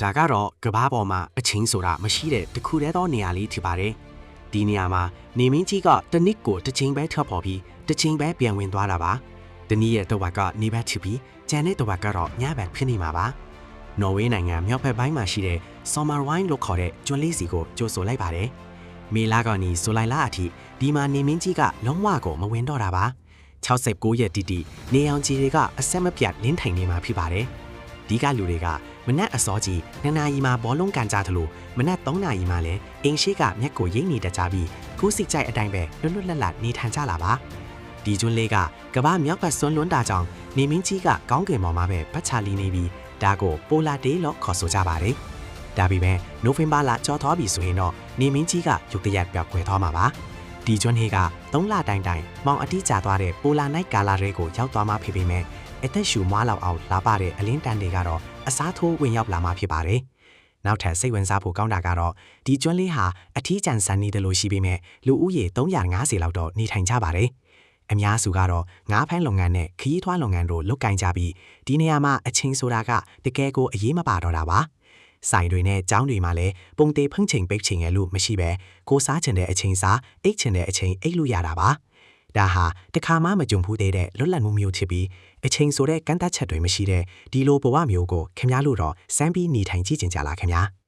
ဒါကတော့ကဘာပေါ်မှာအချင်းဆိုတာမရှိတဲ့တခုတည်းသောနေရာလေးဖြစ်ပါတယ်။ဒီနေရာမှာနေမင်းကြီးကတနစ်ကိုတစ်ချိန်ပဲထွက်ပေါ်ပြီးတစ်ချိန်ပဲပြန်ဝင်သွားတာပါ။တနည်းရဲ့တဝက်ကနေဘက်ချပြီးကျန်တဲ့တဝက်ကတော့ညဘက်ဖြစ်နေမှာပါ။နော်ဝေးနိုင်ငံမြောက်ဘက်ပိုင်းမှာရှိတဲ့ Sommerwine လို့ခေါ်တဲ့ကျွန်းလေးစီကိုကြိုဆိုလိုက်ပါတယ်။မေလာကနေဆိုလိုက်လာအထိဒီမှာနေမင်းကြီးကလုံးဝကိုမဝင်တော့တာပါ။69ရက်တီတီနေအောင်ကြီးတွေကအဆက်မပြတ်လင်းထိုင်နေမှာဖြစ်ပါတယ်။ဒီကလူတွေကမနက်အစောကြီး2နာရီမှဘောလုံးကန်ကြသလိုမနက်3နာရီမှလည်းအင်ရှိကမျက်ကိုရိမ့်နေတတ်ကြပြီးခုစိတ်ကြိုက်အတိုင်းပဲလွတ်လွတ်လပ်လပ်နေထိုင်ကြလာပါဒီကျွန်းလေးကကမ္ဘာမြောက်ဘက်စွန်းလွန်းတာကြောင့်နေမင်းကြီးကကောင်းကင်ပေါ်မှာပဲပတ်ချလီနေပြီးဒါကိုပိုလာဒေးလို့ခေါ်ဆိုကြပါတယ်ဒါပေမဲ့နိုဝင်ဘာလကျော်သွားပြီဆိုရင်တော့နေမင်းကြီးကရုတ်တရက်ပြောက်ကွယ်သွားမှာပါဒီကျွန်းဟေးက3လတိုင်မောင်အတိကျသွားတဲ့ပိုလာနိုက်ကာလာတွေကိုရောက်သွားမှဖြစ်ပေမဲ့အသက်ရှူမွားလောက်အောင်လာပါတဲ့အလင်းတန်းတွေကတော့အစားထိုးဝင်ရောက်လာမှဖြစ်ပါတယ်။နောက်ထပ်စိတ်ဝင်စားဖို့ကောင်းတာကတော့ဒီကျွန်းလေးဟာအထီးကျန်ဆန်နေတယ်လို့ရှိပေမဲ့လူဦးရေ350လောက်တော့နေထိုင်ကြပါတယ်။အများစုကတော့ငါးဖမ်းလုပ်ငန်းနဲ့ခရီးထွားလုပ်ငန်းတို့လုပ်ကိုင်ကြပြီးဒီနေရာမှာအချင်းဆိုတာကတကယ်ကိုအရေးမပါတော့တာပါ။ဆိုင်တွေနဲ့ကျောင်းတွေမှာလည်းပုံသေးဖုံးချိန်ပိတ်ချိန်ရဲ့လို့မရှိပဲကိုစားချင်တဲ့အချိန်စားအိတ်ချင်တဲ့အချိန်အိတ်လို့ရတာပါ။ဒါဟာတခါမှမကြုံဘူးသေးတဲ့လွတ်လပ်မှုမျိုးဖြစ်ပြီးအချိန်ဆိုတဲ့ကန့်သတ်ချက်တွေမရှိတဲ့ဒီလိုဘဝမျိုးကိုခင်ဗျားတို့တော့စမ်းပြီးနေထိုင်ကြည့်ကြလားခင်ဗျာ။